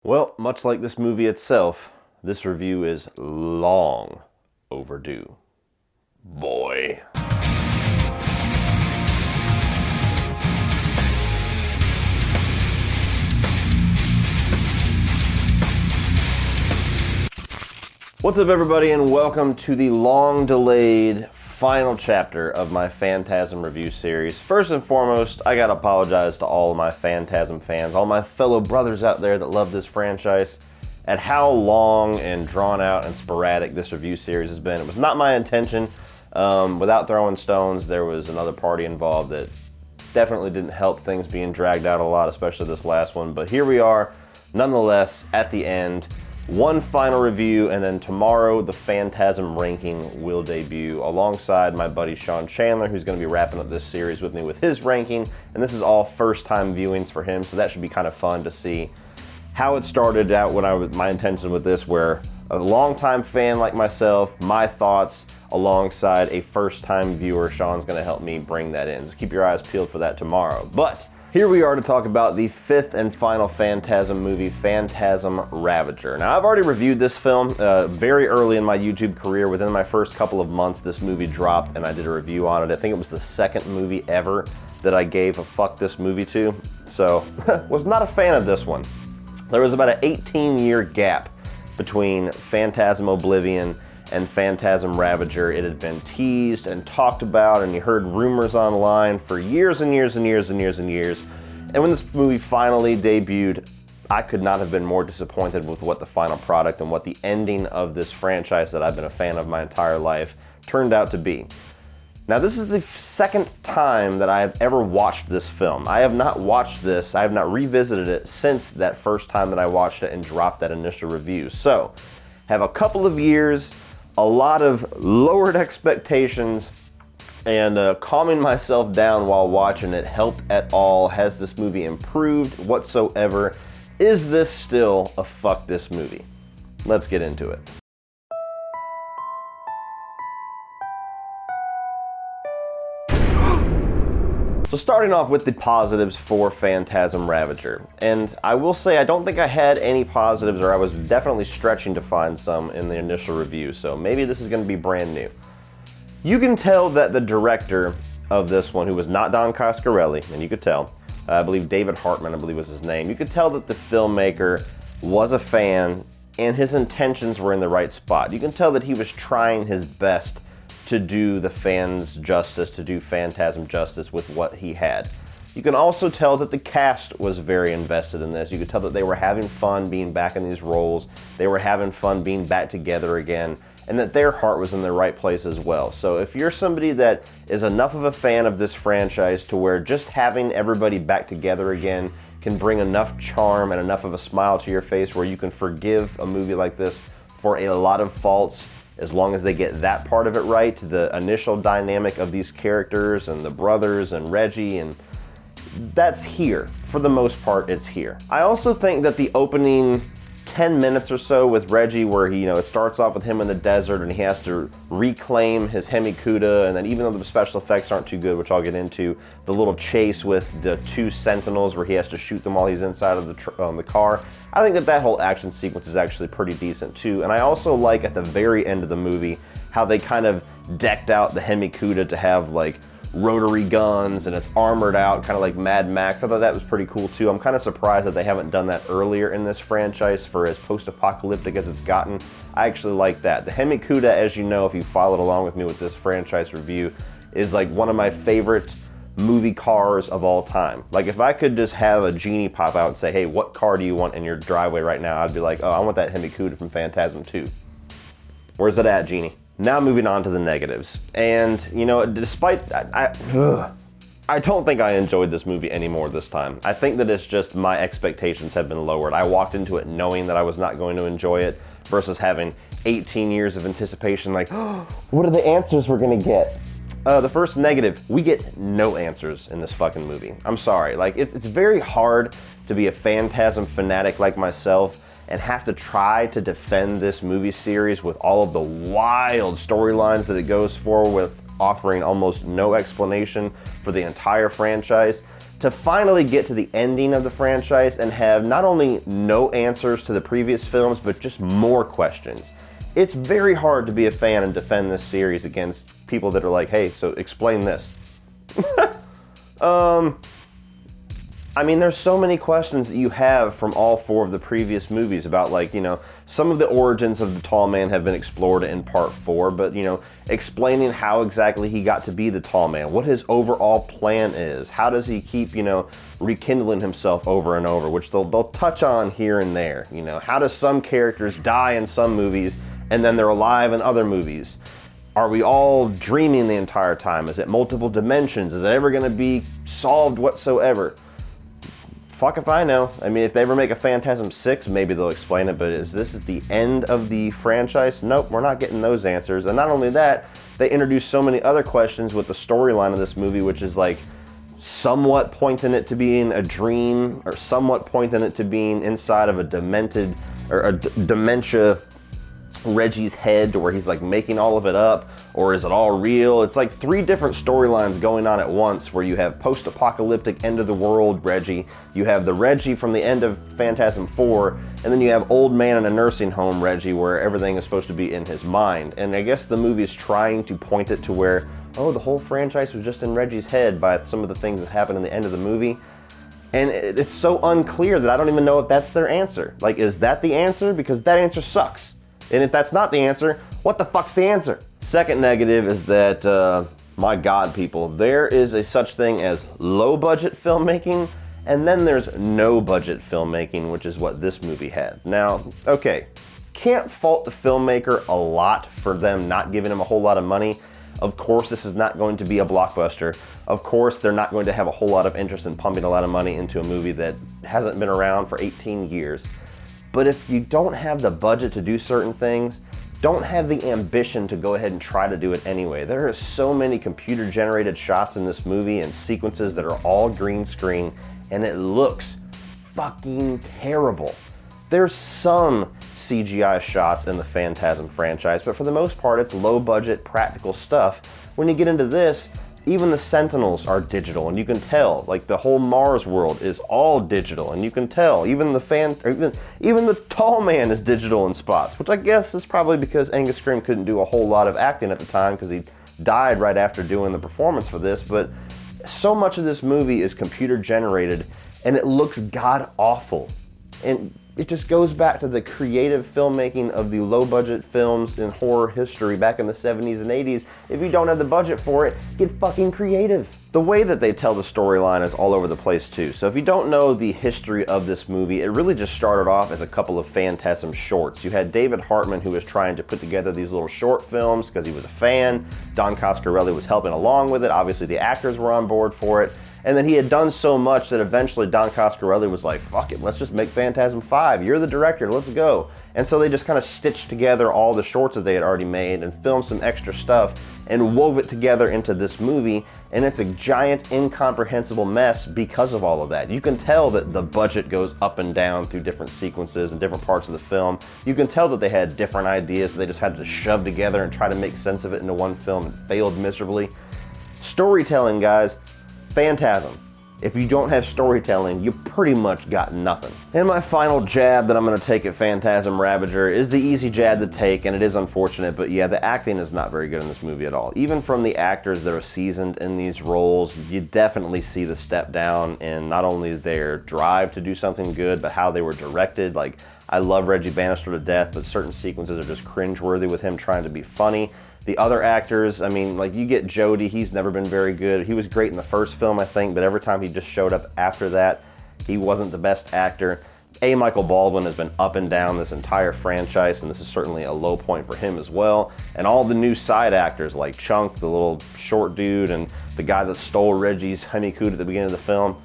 Well, much like this movie itself, this review is long overdue. Boy. What's up, everybody, and welcome to the long-delayed final chapter of my Phantasm review series. First and foremost, I gotta apologize to all of my Phantasm fans, all my fellow brothers out there that love this franchise, at how long and drawn out and sporadic this review series has been. It was not my intention. Without throwing stones, there was another party involved that definitely didn't help things being dragged out a lot, especially this last one. But here we are, nonetheless, at the end. One final review, and then tomorrow the Phantasm ranking will debut alongside my buddy Sean Chandler, who's going to be wrapping up this series with me with his ranking. And this is all first-time viewings for him, so that should be kind of fun to see how it started out when my intention with this, where a longtime fan like myself, my thoughts alongside a first-time viewer. Sean's going to help me bring that in, so keep your eyes peeled for that tomorrow. But here we are to talk about the fifth and final Phantasm movie, Phantasm RaVager. Now, I've already reviewed this film very early in my YouTube career. Within my first couple of months, this movie dropped and I did a review on it. I think it was the second movie ever that I gave a fuck this movie to. So, was not a fan of this one. There was about an 18-year gap between Phantasm Oblivion and Phantasm RaVager. It had been teased and talked about, and you heard rumors online for years and years and years and years and years. And when this movie finally debuted, I could not have been more disappointed with what the final product and what the ending of this franchise that I've been a fan of my entire life turned out to be. Now, this is the second time that I have ever watched this film. I have not watched this, I have not revisited it since that first time that I watched it and dropped that initial review. So, have a couple of years, a lot of lowered expectations, and calming myself down while watching it helped at all. Has this movie improved whatsoever? Is this still a fuck this movie? Let's get into it. So starting off with the positives for Phantasm RaVager, and I will say I don't think I had any positives, or I was definitely stretching to find some in the initial review, so maybe this is going to be brand new. You can tell that the director of this one, who was not Don Coscarelli, and you could tell, I believe David Hartman, I believe was his name, you could tell that the filmmaker was a fan and his intentions were in the right spot. You can tell that he was trying his best to do the fans justice, to do Phantasm justice with what he had. You can also tell that the cast was very invested in this. You could tell that they were having fun being back in these roles. They were having fun being back together again, and that their heart was in the right place as well. So if you're somebody that is enough of a fan of this franchise to where just having everybody back together again can bring enough charm and enough of a smile to your face where you can forgive a movie like this for a lot of faults, as long as they get that part of it right, the initial dynamic of these characters and the brothers and Reggie, and that's here. For the most part, it's here. I also think that the opening 10 minutes or so with Reggie, where he, it starts off with him in the desert and he has to reclaim his Hemi-Cuda, and then even though the special effects aren't too good, which I'll get into, the little chase with the two sentinels where he has to shoot them while he's inside of the car, I think that whole action sequence is actually pretty decent too. And I also like at the very end of the movie how they kind of decked out the Hemi-Cuda to have like rotary guns and it's armored out, kind of like Mad Max. I thought that was pretty cool too. I'm kind of surprised that they haven't done that earlier in this franchise for as post-apocalyptic as it's gotten. I actually like that. The Hemi-Cuda, as you know, if you followed along with me with this franchise review, is like one of my favorite movie cars of all time. Like if I could just have a genie pop out and say, hey, what car do you want in your driveway right now? I'd be like, oh, I want that Hemi-Cuda from Phantasm 2. Where's it at, genie? Now moving on to the negatives. And, despite, I don't think I enjoyed this movie anymore this time. I think that it's just my expectations have been lowered. I walked into it knowing that I was not going to enjoy it versus having 18 years of anticipation like, oh, what are the answers we're gonna get? The first negative, we get no answers in this fucking movie. I'm sorry, like it's very hard to be a Phantasm fanatic like myself and have to try to defend this movie series with all of the wild storylines that it goes for, with offering almost no explanation for the entire franchise. to finally get to the ending of the franchise and have not only no answers to the previous films, but just more questions. It's very hard to be a fan and defend this series against people that are like, hey, so explain this. I mean, there's so many questions that you have from all four of the previous movies about, like, you know, some of the origins of the Tall Man have been explored in Part 4, but, you know, explaining how exactly he got to be the Tall Man, what his overall plan is, how does he keep, you know, rekindling himself over and over, which they'll touch on here and there, you know, how does some characters die in some movies and then they're alive in other movies? Are we all dreaming the entire time? Is it multiple dimensions? Is it ever going to be solved whatsoever? Fuck if I know. I mean, if they ever make a Phantasm 6, maybe they'll explain it, but is this the end of the franchise? Nope, we're not getting those answers. And not only that, they introduce so many other questions with the storyline of this movie, which is like somewhat pointing it to being a dream, or somewhat pointing it to being inside of a demented, or a dementia Reggie's head, to where he's like making all of it up, or is it all real? It's like 3 different storylines going on at once, where you have post-apocalyptic end of the world Reggie, you have the Reggie from the end of Phantasm 4, and then you have old man in a nursing home Reggie, where everything is supposed to be in his mind. And I guess the movie is trying to point it to where, oh, the whole franchise was just in Reggie's head by some of the things that happen in the end of the movie. And it's so unclear that I don't even know if that's their answer. Like, is that the answer? Because that answer sucks. And if that's not the answer, what the fuck's the answer? Second negative is that, my God, people, there is a such thing as low-budget filmmaking, and then there's no-budget filmmaking, which is what this movie had. Now, okay, can't fault the filmmaker a lot for them not giving him a whole lot of money. Of course, this is not going to be a blockbuster. Of course, they're not going to have a whole lot of interest in pumping a lot of money into a movie that hasn't been around for 18 years. But if you don't have the budget to do certain things, don't have the ambition to go ahead and try to do it anyway. There are so many computer-generated shots in this movie and sequences that are all green screen, and it looks fucking terrible. There's some CGI shots in the Phantasm franchise, but for the most part, it's low-budget, practical stuff. When you get into this, even the Sentinels are digital, and you can tell. Like, the whole Mars world is all digital, and you can tell. Even the Tall Man is digital in spots, which I guess is probably because Angus Scrimm couldn't do a whole lot of acting at the time because he died right after doing the performance for this. But so much of this movie is computer generated, and it looks god-awful. And it just goes back to the creative filmmaking of the low-budget films in horror history back in the 70s and 80s. If you don't have the budget for it, get fucking creative. The way that they tell the storyline is all over the place too. So if you don't know the history of this movie, it really just started off as a couple of Phantasm shorts. You had David Hartman, who was trying to put together these little short films because he was a fan. Don Coscarelli was helping along with it. Obviously the actors were on board for it. And then he had done so much that eventually Don Coscarelli was like, fuck it, let's just make Phantasm 5. You're the director, let's go. And so they just kind of stitched together all the shorts that they had already made and filmed some extra stuff and wove it together into this movie. And it's a giant, incomprehensible mess because of all of that. You can tell that the budget goes up and down through different sequences and different parts of the film. You can tell that they had different ideas that they just had to shove together and try to make sense of it into one film and failed miserably. Storytelling, guys. Phantasm. If you don't have storytelling, you pretty much got nothing. And my final jab that I'm going to take at Phantasm RaVager is the easy jab to take, and it is unfortunate, but yeah, the acting is not very good in this movie at all. Even from the actors that are seasoned in these roles, you definitely see the step down in not only their drive to do something good, but how they were directed. Like, I love Reggie Bannister to death, but certain sequences are just cringeworthy with him trying to be funny. The other actors, I mean, like, you get Jody, he's never been very good. He was great in the first film, I think, but every time he just showed up after that, he wasn't the best actor. Michael Baldwin has been up and down this entire franchise, and this is certainly a low point for him as well. And all the new side actors, like Chunk, the little short dude, and the guy that stole Reggie's Honeycoot at the beginning of the film.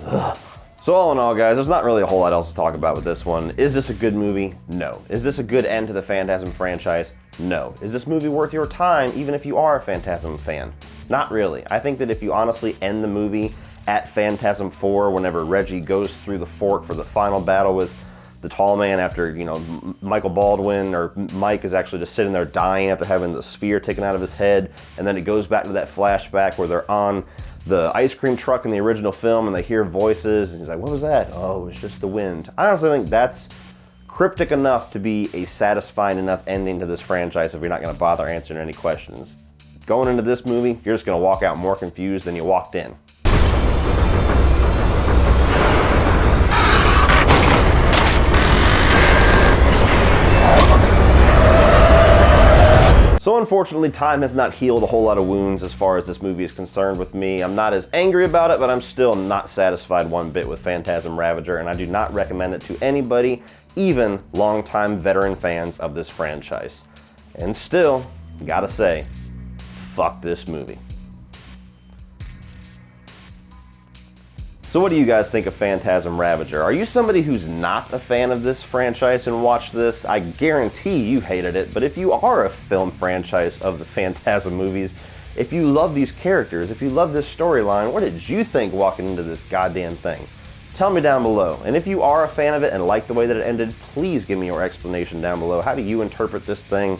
Ugh. So all in all, guys, there's not really a whole lot else to talk about with this one. Is this a good movie? No. Is this a good end to the Phantasm franchise? No. Is this movie worth your time, even if you are a Phantasm fan? Not really. I think that if you honestly end the movie at Phantasm 4, whenever Reggie goes through the fork for the final battle with the Tall Man after, you know, Michael Baldwin or Mike is actually just sitting there dying after having the sphere taken out of his head, and then it goes back to that flashback where they're on the ice cream truck in the original film and they hear voices and he's like, what was that? Oh, it was just the wind. I honestly think that's cryptic enough to be a satisfying enough ending to this franchise if you're not going to bother answering any questions. Going into this movie, you're just going to walk out more confused than you walked in. So unfortunately, time has not healed a whole lot of wounds as far as this movie is concerned with me. I'm not as angry about it, but I'm still not satisfied one bit with Phantasm RaVager, and I do not recommend it to anybody, even longtime veteran fans of this franchise. And still, gotta say, fuck this movie. So what do you guys think of Phantasm RaVager? Are you somebody who's not a fan of this franchise and watched this? I guarantee you hated it, but if you are a film franchise of the Phantasm movies, if you love these characters, if you love this storyline, what did you think walking into this goddamn thing? Tell me down below. And if you are a fan of it and like the way that it ended, please give me your explanation down below. How do you interpret this thing?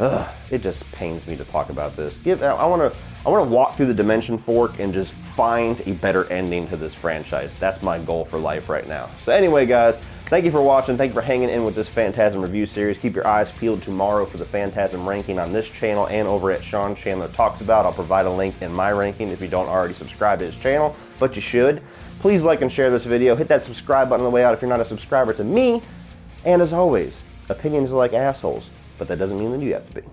Ugh, it just pains me to talk about this. I want to walk through the dimension fork and just find a better ending to this franchise. That's my goal for life right now. So anyway, guys, thank you for watching. Thank you for hanging in with this Phantasm review series. Keep your eyes peeled tomorrow for the Phantasm ranking on this channel and over at Sean Chandler Talks About. I'll provide a link in my ranking if you don't already subscribe to his channel, but you should. Please like and share this video. Hit that subscribe button on the way out if you're not a subscriber to me. And as always, opinions are like assholes, but that doesn't mean that you have to be.